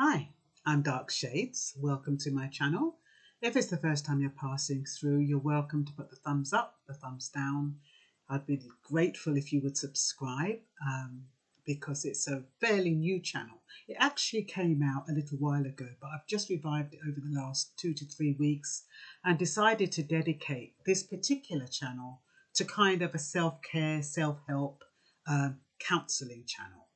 Hi, I'm Dark Shades. Welcome to my channel. If it's the first time you're passing through, you're welcome to put the thumbs up, the thumbs down. I'd be grateful if you would subscribe because it's a fairly new channel. It actually came out a little while ago, but I've just revived it over the last 2 to 3 weeks and decided to dedicate this particular channel to kind of a self-care, self-help counselling channel.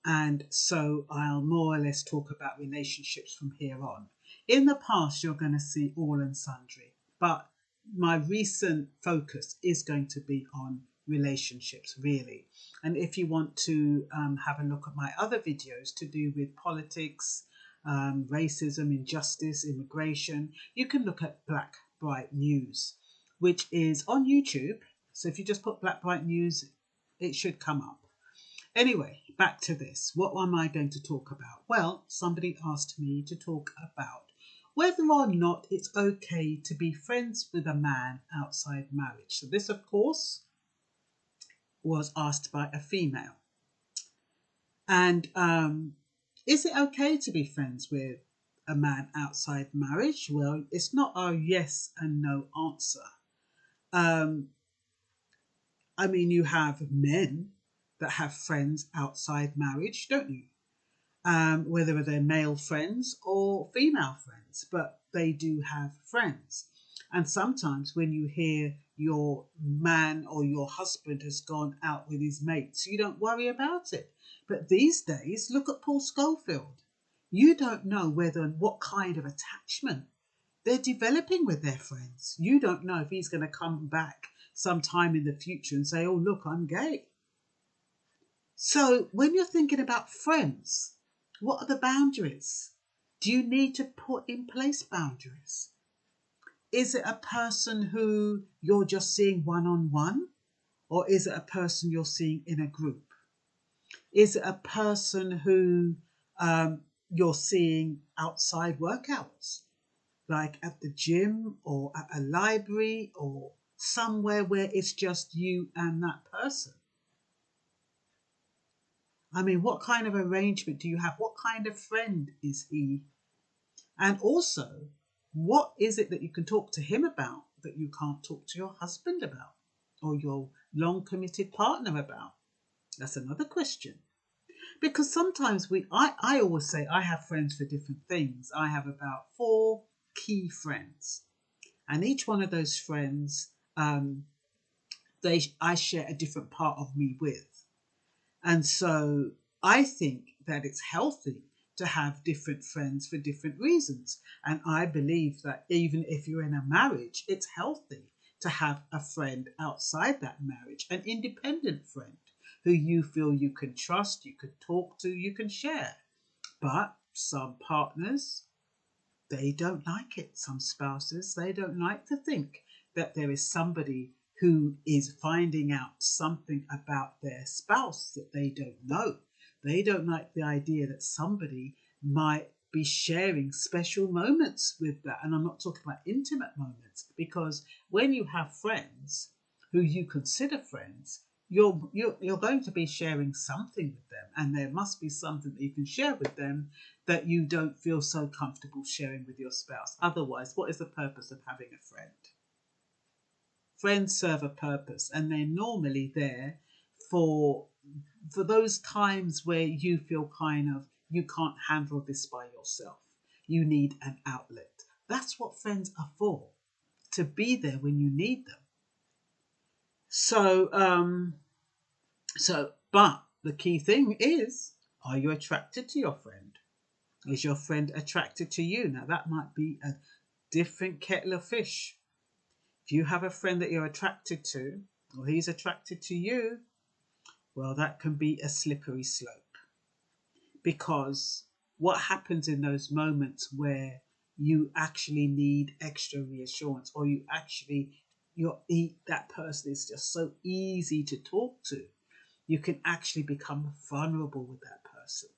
And so I'll more or less talk about relationships from here on. In the past, you're going to see all and sundry, but my recent focus is going to be on relationships, really. And if you want to have a look at my other videos to do with politics, racism, injustice, immigration, you can look at Blackbrightnews, which is on YouTube. So if you just put Blackbrightnews, it should come up. Anyway, back to this. What am I going to talk about? Well, somebody asked me to talk about whether or not it's okay to be friends with a man outside marriage. So this, of course, was asked by a female. And is it okay to be friends with a man outside marriage? Well, it's not a yes and no answer. I mean, you have men that have friends outside marriage, don't you? Whether they're male friends or female friends, but they do have friends. And sometimes when you hear your man or your husband has gone out with his mates, you don't worry about it. But these days, look at Paul Schofield. You don't know whether and what kind of attachment they're developing with their friends. You don't know if he's going to come back sometime in the future and say, oh, look, I'm gay. So when you're thinking about friends, what are the boundaries? Do you need to put in place boundaries? Is it a person who you're just seeing one-on-one? Or is it a person you're seeing in a group? Is it a person who you're seeing outside work hours? Like at the gym or at a library or somewhere where it's just you and that person? I mean, what kind of arrangement do you have? What kind of friend is he? And also, what is it that you can talk to him about that you can't talk to your husband about or your long committed partner about? That's another question. Because sometimes I always say I have friends for different things. I have about 4 key friends. And each one of those friends, I share a different part of me with. And so I think that it's healthy to have different friends for different reasons. And I believe that even if you're in a marriage, it's healthy to have a friend outside that marriage, an independent friend who you feel you can trust, you can talk to, you can share. But some partners, they don't like it. Some spouses, they don't like to think that there is somebody who is finding out something about their spouse that they don't know. They don't like the idea that somebody might be sharing special moments with that. And I'm not talking about intimate moments, because when you have friends who you consider friends, you're going to be sharing something with them, and there must be something that you can share with them that you don't feel so comfortable sharing with your spouse. Otherwise, what is the purpose of having a friend? Friends serve a purpose, and they're normally there for those times where you feel kind of, you can't handle this by yourself. You need an outlet. That's what friends are for, to be there when you need them. So, but the key thing is, are you attracted to your friend? Is your friend attracted to you? Now, that might be a different kettle of fish. If you have a friend that you're attracted to, or he's attracted to you, well, that can be a slippery slope. Because what happens in those moments where you actually need extra reassurance, or that person is just so easy to talk to, you can actually become vulnerable with that person.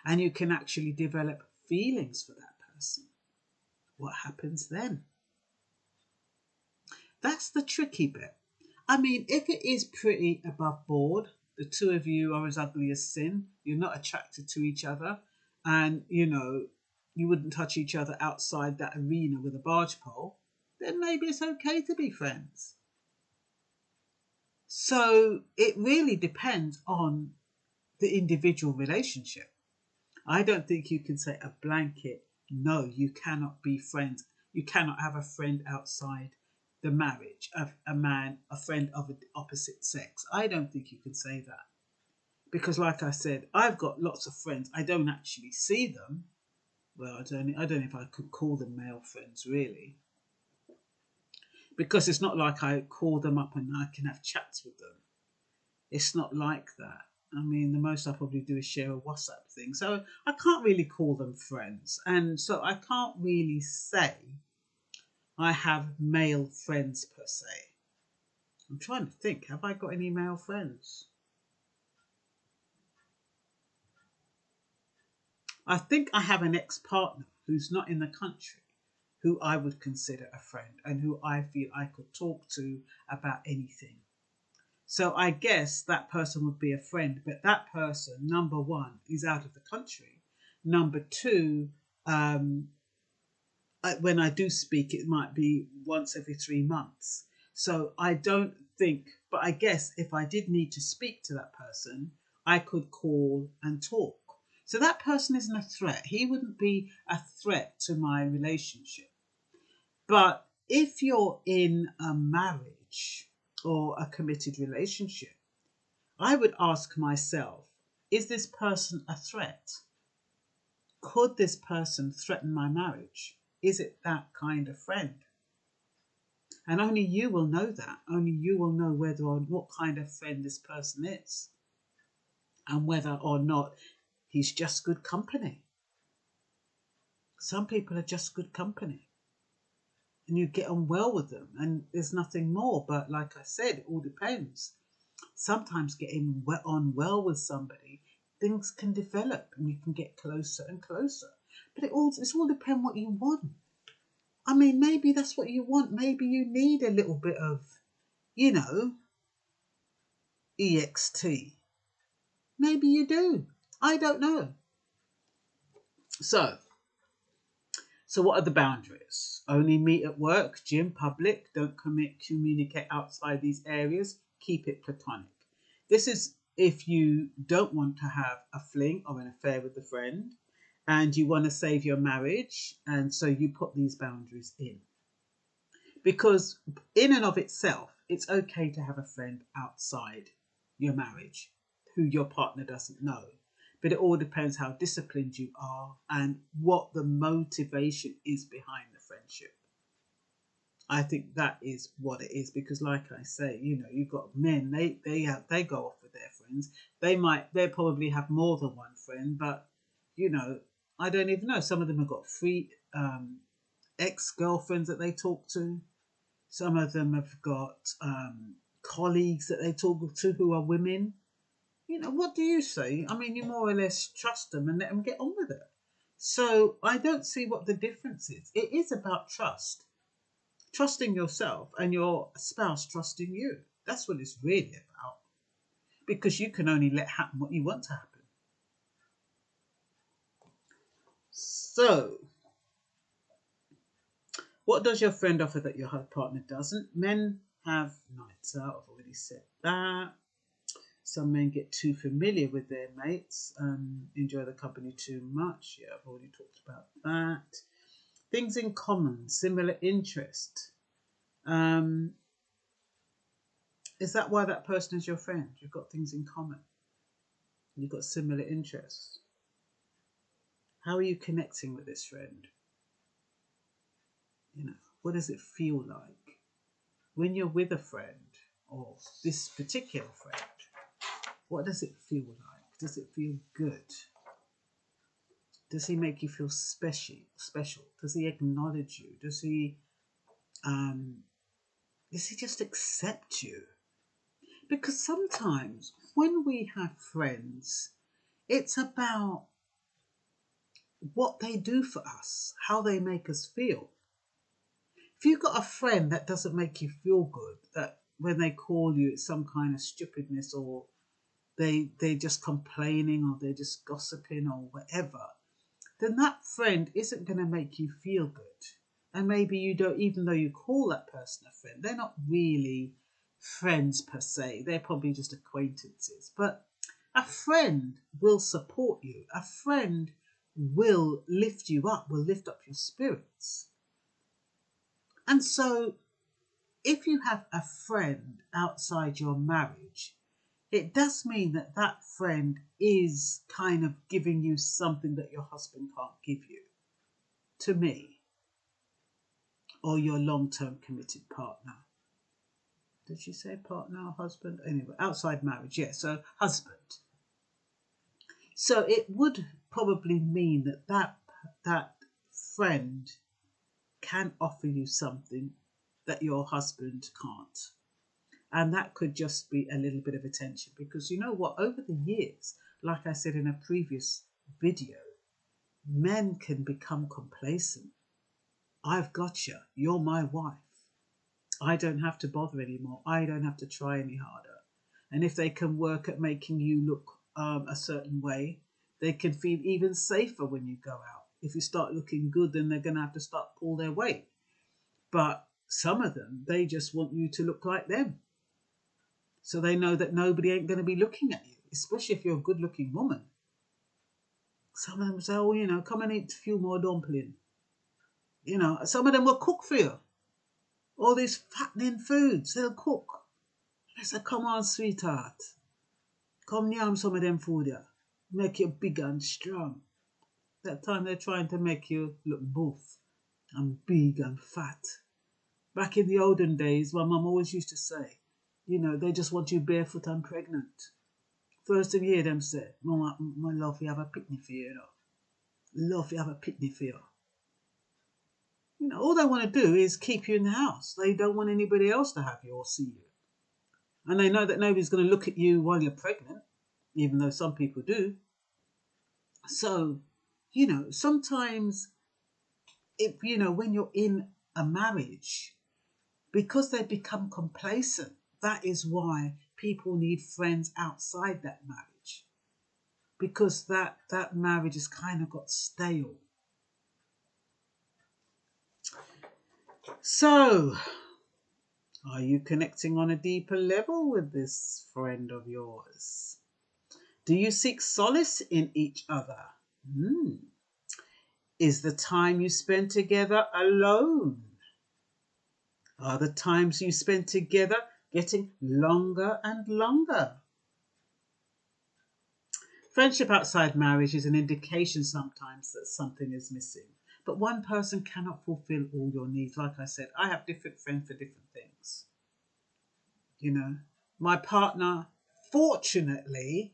And you can actually develop feelings for that person. What happens then? That's the tricky bit. I mean, if it is pretty above board, the two of you are as ugly as sin, you're not attracted to each other, and you wouldn't touch each other outside that arena with a barge pole, then maybe it's okay to be friends. So it really depends on the individual relationship. I don't think you can say a blanket, no, you cannot be friends. You cannot have a friend outside the marriage of a friend of the opposite sex. I don't think you can say that. Because like I said, I've got lots of friends. I don't actually see them. Well, I don't know if I could call them male friends really. Because it's not like I call them up and I can have chats with them. It's not like that. I mean, the most I probably do is share a WhatsApp thing. So I can't really call them friends. And so I can't really say I have male friends per se. I'm trying to think, have I got any male friends? I think I have an ex-partner who's not in the country, who I would consider a friend and who I feel I could talk to about anything. So I guess that person would be a friend, but that person, number one, is out of the country. Number two, when I do speak, it might be once every 3 months. So I don't think, but I guess if I did need to speak to that person, I could call and talk. So that person isn't a threat. He wouldn't be a threat to my relationship. But if you're in a marriage or a committed relationship, I would ask myself, is this person a threat? Could this person threaten my marriage? Is it that kind of friend? And only you will know that. Only you will know whether or what kind of friend this person is. And whether or not he's just good company. Some people are just good company. And you get on well with them. And there's nothing more. But like I said, it all depends. Sometimes getting on well with somebody, things can develop and you can get closer and closer. But it's all depends what you want. I mean, maybe that's what you want. Maybe you need a little bit of, EXT. Maybe you do. I don't know. So what are the boundaries? Only meet at work, gym, public. Don't communicate outside these areas. Keep it platonic. This is if you don't want to have a fling or an affair with a friend and you want to save your marriage, and so you put these boundaries in. Because in and of itself, it's okay to have a friend outside your marriage who your partner doesn't know. But it all depends how disciplined you are and what the motivation is behind the friendship. I think that is what it is, because like I say, you've got men, they go off with their friends. They probably have more than one friend, but I don't even know. Some of them have got 3 ex-girlfriends that they talk to. Some of them have got colleagues that they talk to who are women. What do you say? I mean, you more or less trust them and let them get on with it. So I don't see what the difference is. It is about trust. Trusting yourself and your spouse trusting you. That's what it's really about. Because you can only let happen what you want to happen. So, what does your friend offer that your partner doesn't? Men have nights out. I've already said that. Some men get too familiar with their mates and enjoy the company too much. Yeah, I've already talked about that. Things in common, similar interest. Is that why that person is your friend? You've got things in common. You've got similar interests. How are you connecting with this friend? What does it feel like when you're with a friend or this particular friend? What does it feel like? Does it feel good? Does he make you feel special? Does he acknowledge you? Does he just accept you? Because sometimes when we have friends, it's about what they do for us, how they make us feel. If you've got a friend that doesn't make you feel good, that when they call you it's some kind of stupidness, or they're just complaining, or they're just gossiping or whatever, then that friend isn't going to make you feel good. And maybe you don't, even though you call that person a friend, they're not really friends per se. They're probably just acquaintances. But a friend will support you. A friend will lift you up, will lift up your spirits. And so if you have a friend outside your marriage, it does mean that that friend is kind of giving you something that your husband can't give you, to me, or your long-term committed partner. Did she say partner or husband? Anyway, outside marriage, yeah, so husband. So it would probably mean that friend can offer you something that your husband can't. And that could just be a little bit of attention, because you know what, over the years, like I said in a previous video, men can become complacent. I've got you. You're my wife. I don't have to bother anymore. I don't have to try any harder. And if they can work at making you look a certain way, they can feel even safer when you go out. If you start looking good, then they're going to have to start pull their weight. But some of them, they just want you to look like them. So they know that nobody ain't going to be looking at you, especially if you're a good-looking woman. Some of them say, oh, you know, come and eat a few more dumpling. You know, some of them will cook for you. All these fattening foods, they'll cook. I said, come on, sweetheart. Come yam some of them food here. Make you big and strong. That time they're trying to make you look buff and big and fat. Back in the olden days, my mum always used to say, you know, they just want you barefoot and pregnant. First thing you hear them say, Mama, my love, you have a picnic for you, you know. Love, you have a picnic for you. You know, all they want to do is keep you in the house. They don't want anybody else to have you or see you. And they know that nobody's going to look at you while you're pregnant, even though some people do. So, you know, sometimes, if you know, when you're in a marriage, because they become complacent, that is why people need friends outside that marriage. Because that marriage has kind of got stale. So, are you connecting on a deeper level with this friend of yours? Do you seek solace in each other? Is the time you spend together alone? Are the times you spend together getting longer and longer? Friendship outside marriage is an indication sometimes that something is missing. But one person cannot fulfill all your needs. Like I said, I have different friends for different things. You know, my partner, fortunately,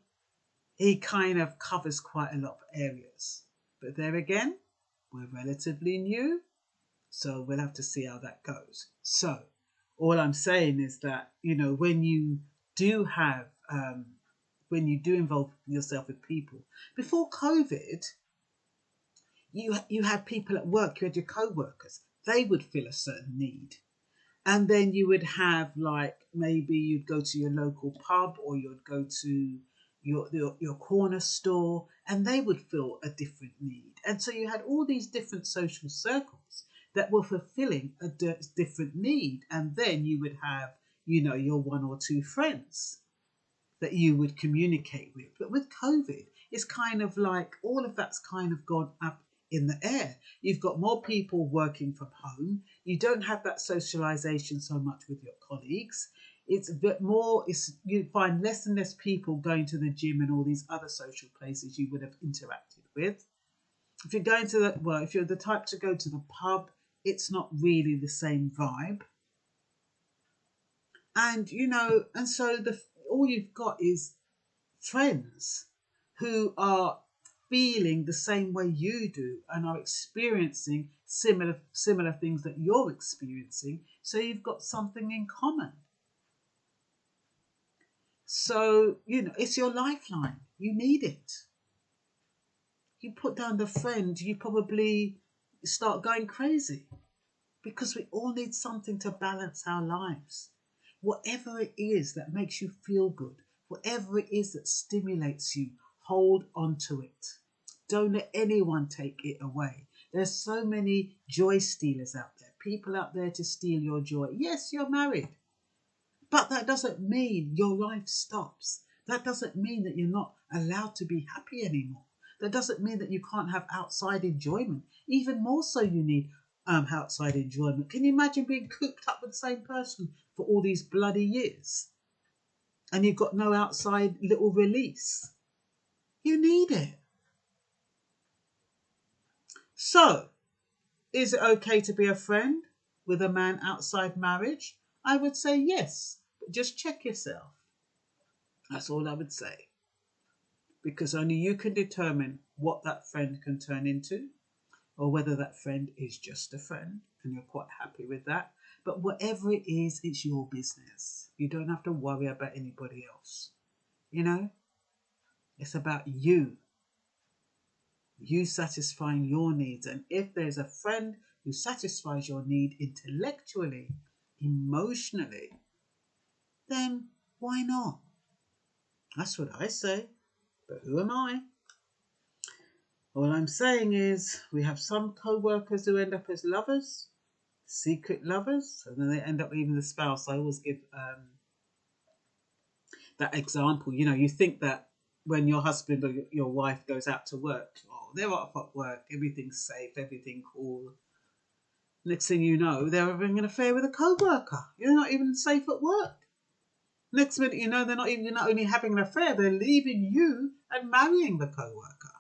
he kind of covers quite a lot of areas. But there again, we're relatively new, so we'll have to see how that goes. So all I'm saying is that, you know, when you do have, when you do involve yourself with people, before COVID, you had people at work, you had your co-workers, they would feel a certain need. And then you would have, like, maybe you'd go to your local pub, or you'd go to your corner store, and they would feel a different need. And so you had all these different social circles that were fulfilling a different need. And then you would have, you know, your one or two friends that you would communicate with. But with COVID, it's kind of like all of that's kind of gone up in the air. You've got more people working from home. You don't have that socialization so much with your colleagues. It's a bit more, you find less and less people going to the gym and all these other social places you would have interacted with. If you're going to if you're the type to go to the pub, it's not really the same vibe. And, you know, and so all you've got is friends who are feeling the same way you do and are experiencing similar things that you're experiencing. So you've got something in common. So, you know, it's your lifeline. You need it. You put down the friend, you probably start going crazy, because we all need something to balance our lives. Whatever it is that makes you feel good, whatever it is that stimulates you, hold on to it. Don't let anyone take it away. There's so many joy stealers out there, people out there to steal your joy. Yes, you're married, but that doesn't mean your life stops. That doesn't mean that you're not allowed to be happy anymore. That doesn't mean that you can't have outside enjoyment. Even more so, you need outside enjoyment. Can you imagine being cooped up with the same person for all these bloody years? And you've got no outside little release. You need it. So, is it okay to be a friend with a man outside marriage? I would say yes, but just check yourself. That's all I would say. Because only you can determine what that friend can turn into, or whether that friend is just a friend and you're quite happy with that. But whatever it is, it's your business. You don't have to worry about anybody else. You know, it's about you. You satisfying your needs. And if there's a friend who satisfies your need intellectually, emotionally, then why not? That's what I say. But who am I? All I'm saying is we have some co-workers who end up as lovers, secret lovers, and then they end up even the spouse. I always give that example. You know, you think that when your husband or your wife goes out to work, oh, they're off at work, everything's safe, everything cool. Next thing you know, they're having an affair with a co-worker. You're not even safe at work. Next minute, you know, they're not only having an affair, they're leaving you and marrying the co-worker.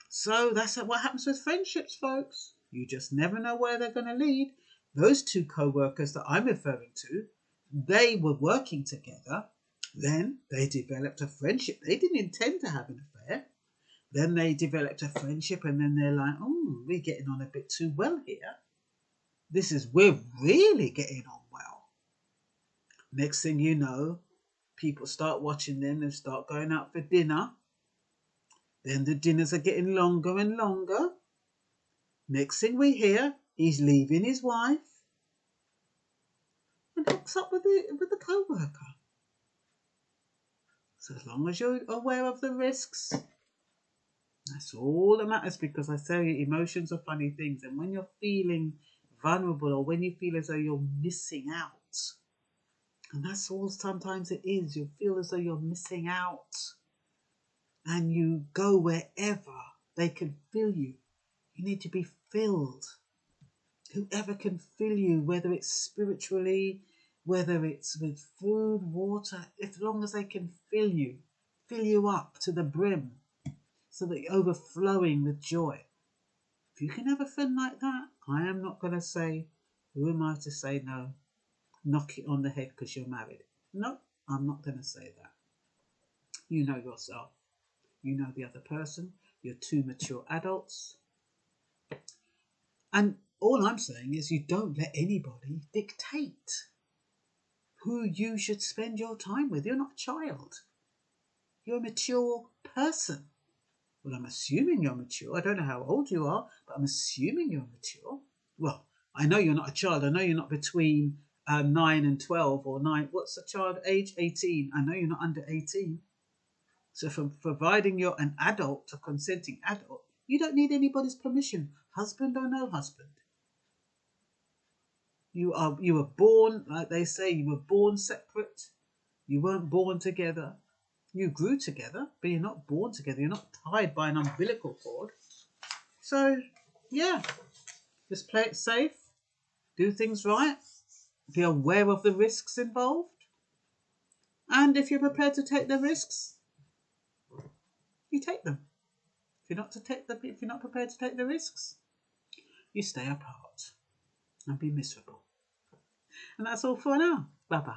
So that's what happens with friendships, folks. You just never know where they're going to lead. Those two co-workers that I'm referring to, they were working together. Then they developed a friendship. They didn't intend to have an affair. Then they developed a friendship, and then they're like, oh, we're getting on a bit too well here. We're really getting on well. Next thing you know, people start watching them and start going out for dinner. Then the dinners are getting longer and longer. Next thing we hear, he's leaving his wife and hooks up with the co-worker. So as long as you're aware of the risks, that's all that matters, because I tell you, emotions are funny things. And when you're feeling vulnerable, or when you feel as though you're missing out, and that's all sometimes it is, you feel as though you're missing out, and you go wherever they can fill you. You need to be filled. Whoever can fill you, whether it's spiritually, whether it's with food, water, as long as they can fill you up to the brim, so that you're overflowing with joy. If you can have a friend like that, I am not going to say, who am I to say no? Knock it on the head because you're married. No, I'm not going to say that. You know yourself. You know the other person. You're two mature adults. And all I'm saying is you don't let anybody dictate who you should spend your time with. You're not a child. You're a mature person. Well, I'm assuming you're mature. I don't know how old you are, but I'm assuming you're mature. Well, I know you're not a child. I know you're not between 9 and 12 or 9. What's the child age? 18. I know you're not under 18. So providing you're an adult, a consenting adult, you don't need anybody's permission, husband or no husband. You were born, like they say, you were born separate. You weren't born together. You grew together, but you're not born together. You're not tied by an umbilical cord. So, yeah, just play it safe. Do things right. Be aware of the risks involved. And if you're prepared to take the risks, you take them. If you're not prepared to take the risks, you stay apart and be miserable. And that's all for now. Bye-bye.